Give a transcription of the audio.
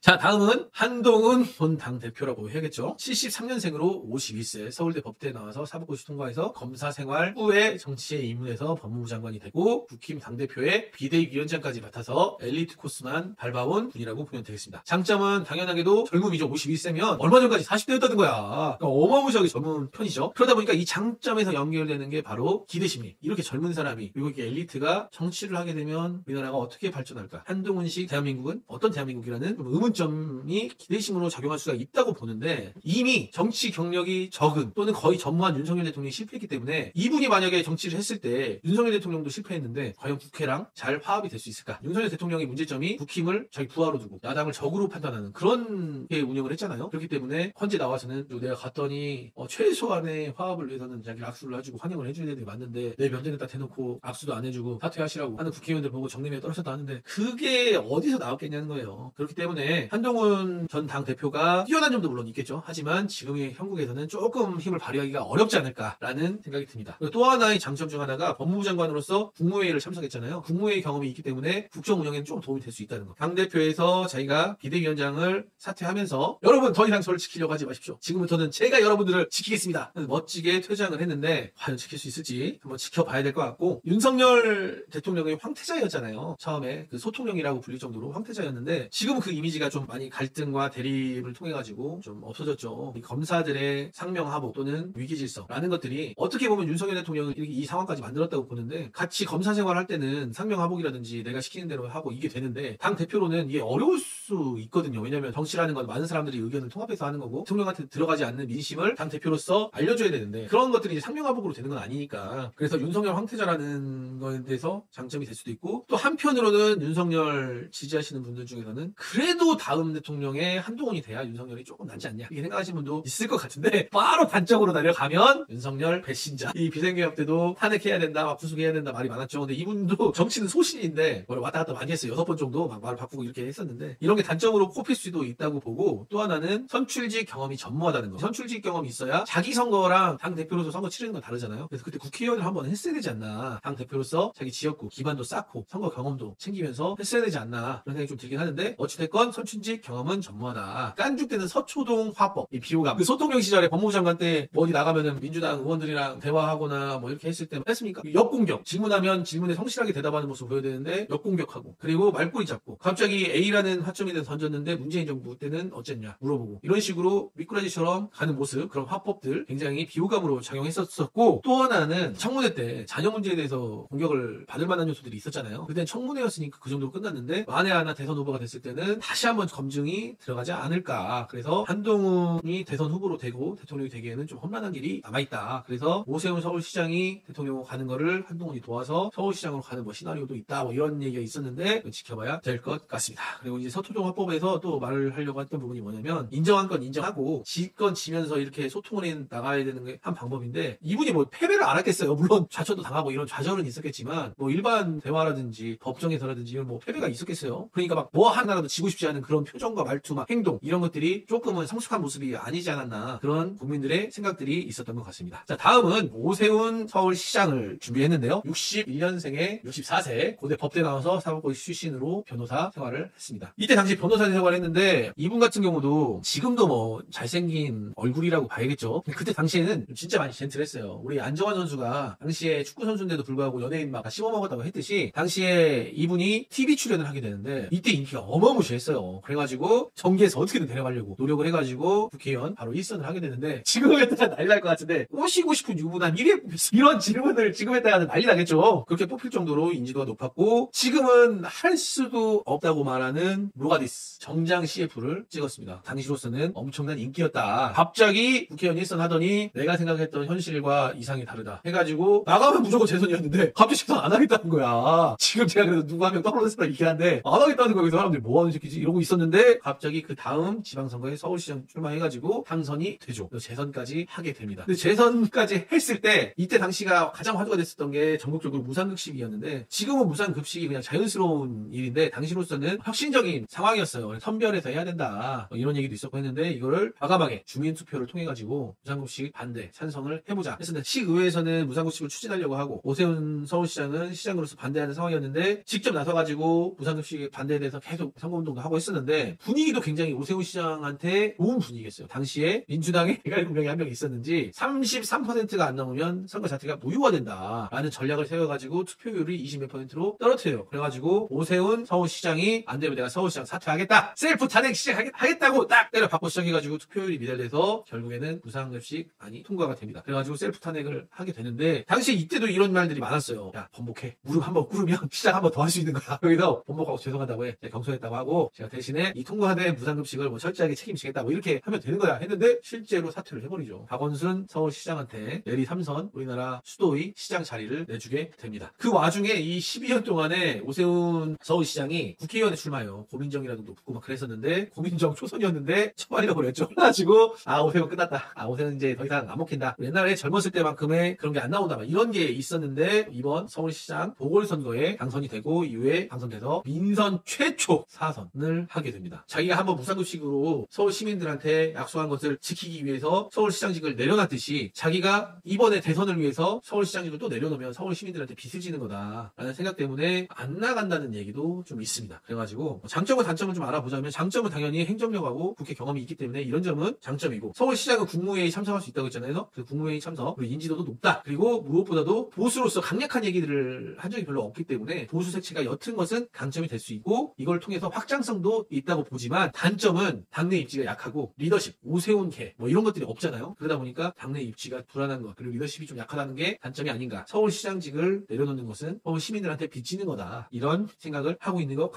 자, 다음은 한동훈 본 당대표라고 해야겠죠. 73년생으로 52세 서울대 법대에 나와서 사법고시 통과해서 검사 생활 후에 정치에 입문해서 법무부 장관이 되고 국힘 당대표의 비대위원장까지 맡아서 엘리트 코스만 밟아온 분이라고 보면 되겠습니다. 장점은 당연하게도 젊음이죠. 52세면 얼마 전까지 40대였다는 거야. 그러니까 어마무시하게 젊은 편이죠. 그러다 보니까 이 장점에서 연결되는 게 바로 기대심리. 이렇게 젊은 사람이 그리고 이렇게 엘리트가 정치를 하게 되면 우리나라가 어떻게 발전할까? 한동훈식 대한민국은 어떤 대한민국이라는 좀 의문점이 기대심으로 작용할 수가 있다고 보는데, 이미 정치 경력이 적은 또는 거의 전무한 윤석열 대통령이 실패했기 때문에 이분이 만약에 정치를 했을 때 윤석열 대통령도 실패했는데 과연 국회랑 잘 화합이 될 수 있을까? 윤석열 대통령의 문제점이 국힘을 자기 부하로 두고 야당을 적으로 판단하는 그런 게 운영을 했잖아요. 그렇기 때문에 헌재 나와서는 내가 갔더니 최소한의 화합을 위해서는 자기 악수를 해주고 환영을 해줘야 되는 게 맞는데 내 면전에다 대놓고 악수도 안 해주고 사퇴하시라고 하는 국회의원들 보고 정례미에 떨어졌다 하는데 그게 어디서 나왔겠냐는 거예요. 그렇기 때문에 한동훈 전 당대표가 뛰어난 점도 물론 있겠죠. 하지만 지금의 형국에서는 조금 힘을 발휘하기가 어렵지 않을까라는 생각이 듭니다. 또 하나의 장점 중 하나가 법무부 장관으로서 국무회의를 참석했잖아요. 국무회의 경험이 있기 때문에 국정 운영에는 좀 도움이 될 수 있다는 거. 당대표에서 자기가 비대위원장을 사퇴하면서 여러분 더 이상 저를 지키려고 하지 마십시오. 지금부터는 제가 여러분들을 지키겠습니다. 멋지게 퇴장을 했는데 과연 지킬 수 있을지 한번 지켜봐야 될 것 같고, 윤석열 대통령의 황태자였잖아요. 처음에 그 소통령이라고 불릴 정도로 황태자였는데 지금 그 이미지가 좀 많이 갈등과 대립을 통해 가지고 좀 없어졌죠. 이 검사들의 상명하복 또는 위기질서라는 것들이 어떻게 보면 윤석열 대통령을 이렇게 이 상황까지 만들었다고 보는데, 같이 검사 생활할 때는 상명하복이라든지 내가 시키는 대로 하고 이게 되는데 당 대표로는 이게 어려울 수 있거든요. 왜냐하면 정치라는 건 많은 사람들이 의견을 통합해서 하는 거고 대통령한테 들어가지 않는 민심을 당 대표로서 알려줘야 되는데 그런 것들이 상명하복으로 되는 건 아니니까, 그래서 윤석열 황태자라는 거에 대해서 장점이 될 수도 있고, 또 한편으로는 윤석열 지지하시는 분들 중에서는 그래도 다음 대통령의 한동훈이 돼야 윤석열이 조금 낫지 않냐 이렇게 생각하시는 분도 있을 것 같은데, 바로 반쪽으로 내려가면 윤석열 배신자, 이 비상계엄 때도 탄핵해야 된다 막 구속해야 된다 말이 많았죠. 근데 이분도 정치는 소신인데 왔다 갔다 많이 했어요. 6번 정도 막 말을 바꾸고 이렇게 했었는데 이런 게 단점으로 꼽힐 수도 있다고 보고, 또 하나는 선출직 경험이 전무하다는 거. 선출직 경험이 있어야 자기 선거랑 당 대표로서 선거 치르는 건 다르잖아요. 그래서 그때 국회의원을 한번 했어야 되지 않나, 당 대표로서 자기 지역구 기반도 쌓고 선거 경험도 챙기면서 했어야 되지 않나 그런 생각이 좀 들긴 하는데, 어찌됐건 선출직 경험은 전무하다. 깐죽 때는 서초동 화법, 이 비호감, 그 소통령 시절에 법무부 장관 때 어디 나가면은 민주당 의원들이랑 대화하거나 뭐 이렇게 했을 때 했습니까? 역공격, 질문하면 질문에 성실하게 대답하는 모습 보여야 되는데 역공격하고, 그리고 말꼬리 잡고 갑자기 A라는 화점에 대해서 던졌는데 문재인 정부 때는 어쨌냐 물어보고, 이런 식으로 미꾸라지처럼 가는 모습, 그런 화법들 굉장히 비호감으로 작용했었고, 또 하나는 청문회 때 자녀 문제에 대해서 공격을 받을 만한 요소들이 있었잖아요. 그때는 청문회였으니까 그 정도로 끝났는데 만에 하나 대선 후보가 됐을 때는 다시 한번 검증이 들어가지 않을까. 그래서 한동훈이 대선 후보로 되고 대통령이 되기에는 좀 험난한 길이 남아있다. 그래서 오세훈 서울시장이 대통령으로 가는 거를 한동훈이 도와서 서울시장으로 가는 뭐 시나리오도 있다, 뭐 이런 얘기가 있었는데 지켜봐야 될 것 같습니다. 그리고 이제 서초동 화법에서 또 말을 하려고 했던 부분이 뭐냐면, 인정한 건 인정하고 질 건 지면서 이렇게 소통을 해 나가야 되는 게 한 방법인데, 이분이 뭐 패배를 안 했겠어요. 물론 좌천도 당하고 이런 좌절은 있었겠지만 뭐 일반 대화라든지 법정에서라든지 이런 뭐 패배가 있었겠어요. 그러니까 막 뭐 하나라도 지고 싶지 않은 그런 표정과 말투, 막 행동, 이런 것들이 조금은 성숙한 모습이 아니지 않았나, 그런 국민들의 생각들이 있었던 것 같습니다. 자, 다음은 오세훈 서울시장을 준비했는데요. 61년생의 64세 고대 법대 나와서 사법고시 출신으로 변호사 생활을 했습니다. 이때 당시 변호사 생활을 했는데 이분 같은 경우도 지금도 뭐 잘생긴 얼굴이라고 봐야겠죠. 그때 당시에는 진짜 많이 젠틀했어요. 우리 안정환 선수가 당시에 축구 선수인데도 불구하고 연예인 막 씹어먹었다고 했듯이 당시에 이분이 TV 출연을 하게 되는데 이때 인기가 어마무시했어요. 그래가지고 정계에서 어떻게든 데려가려고 노력을 해가지고 국회의원 바로 1선을 하게 되는데, 지금 했다가 난리 날 것 같은데 꼬시고 싶은 유부남 1위에 뽑혔어. 이런 질문을 지금 했다가는 난리 나겠죠. 그렇게 뽑힐 정도로 인지도가 높았고, 지금은 할 수도 없다고 말하는 모가디스 정장 CF를 찍었습니다. 당시로서는 엄청난 인기였다. 갑자기 국회의원 1선 하더니 내가 생각했던 현실과 이상이 다르다 해가지고 나가면 무조건 재선이었는데 갑자기 재선 안 하겠다는 거야. 지금 제가 그래도 누구 한 명 떨어졌을 때 있긴 한데 안 하겠다는 거야. 그래서 사람들이 뭐 하는 새끼지 이러고 있었는데 갑자기 그 다음 지방선거에 서울시장 출마해가지고 당선이 되죠. 그래서 재선까지 하게 됩니다. 근데 재선까지 했을 때 이때 당시가 가장 화두가 됐었던 게 전국적으로 무상급식이었는데, 지금은 무상급식이 그냥 자연스러운 일인데 당시로서는 혁신적인 상황이었어요. 선별해서 해야 된다 이런 얘기도 있었고 했는데, 이거를 과감하게 주민투표를 통해 가지고 무상급식 반대 찬성을 해보자 했었는데, 시의회에서는 무상급식을 추진하려고 하고 오세훈 서울시장은 시장으로서 반대하는 상황이었는데 직접 나서가지고 무상급식 반대에 대해서 계속 선거운동도 하고 했었는데 했었는데 분위기도 굉장히 오세훈 시장한테 좋은 분위기였어요. 당시에 민주당에 대가리 분명히 한 명 있었는지 33%가 안 넘으면 선거 자체가 무효화된다라는 전략을 세워가지고 투표율이 20몇 %로 떨어뜨려요. 그래가지고 오세훈 서울시장이 안 되면 내가 서울시장 사퇴하겠다, 셀프 탄핵 시작하겠다고 딱 때려 받고 시작해가지고 투표율이 미달돼서 결국에는 무상급식안이 통과가 됩니다. 그래가지고 셀프 탄핵을 하게 되는데 당시 이때도 이런 말들이 많았어요. 야, 번복해. 무릎 한번 꿇으면 시장 한번 더 할 수 있는 거야. 여기서 번복하고 죄송하다고 해. 제가 경솔했다고 하고 제가 대신에 이 통과된 무상급식을 뭐 철저하게 책임지겠다 뭐 이렇게 하면 되는 거야 했는데 실제로 사퇴를 해버리죠. 박원순 서울시장한테 내리 3선 우리나라 수도의 시장 자리를 내주게 됩니다. 그 와중에 이 12년 동안에 오세훈 서울시장이 국회의원에 출마해요. 고민정이라도 높고 막 그랬었는데 고민정 초선이었는데 처발이라 버렸죠. 그래가지고 오세훈 끝났다. 오세훈 이제 더 이상 안 먹힌다. 옛날에 젊었을 때만큼의 그런 게 안 나온다 막 이런 게 있었는데 이번 서울시장 보궐선거에 당선이 되고 이후에 당선돼서 민선 최초 4선을 하게 됩니다. 자기가 한번 무상급식으로 서울 시민들한테 약속한 것을 지키기 위해서 서울시장직을 내려놨듯이 자기가 이번에 대선을 위해서 서울시장직을 또 내려놓으면 서울 시민들한테 빚을 지는 거다라는 생각 때문에 안 나간다는 얘기도 좀 있습니다. 그래가지고 장점과 단점을 좀 알아보자면 장점은 당연히 행정력하고 국회 경험이 있기 때문에 이런 점은 장점이고 서울시장은 국무회의 참석할 수 있다고 했잖아요. 그 국무회의 참석 그리고 인지도도 높다. 그리고 무엇보다도 보수로서 강력한 얘기들을 한 적이 별로 없기 때문에 보수 색채가 옅은 것은 강점이 될 수 있고 이걸 통해서 확장성도 있다고 보지만 단점은 당내 입지가 약하고 리더십, 오세훈계 뭐 이런 것들이 없잖아요. 그러다 보니까 당내 입지가 불안한 것 그리고 리더십이 좀 약하다는 게 단점이 아닌가. 서울시장직을 내려놓는 것은 서울 시민들한테 빚지는 거다. 이런 생각을 하고 있는 것 같습니다.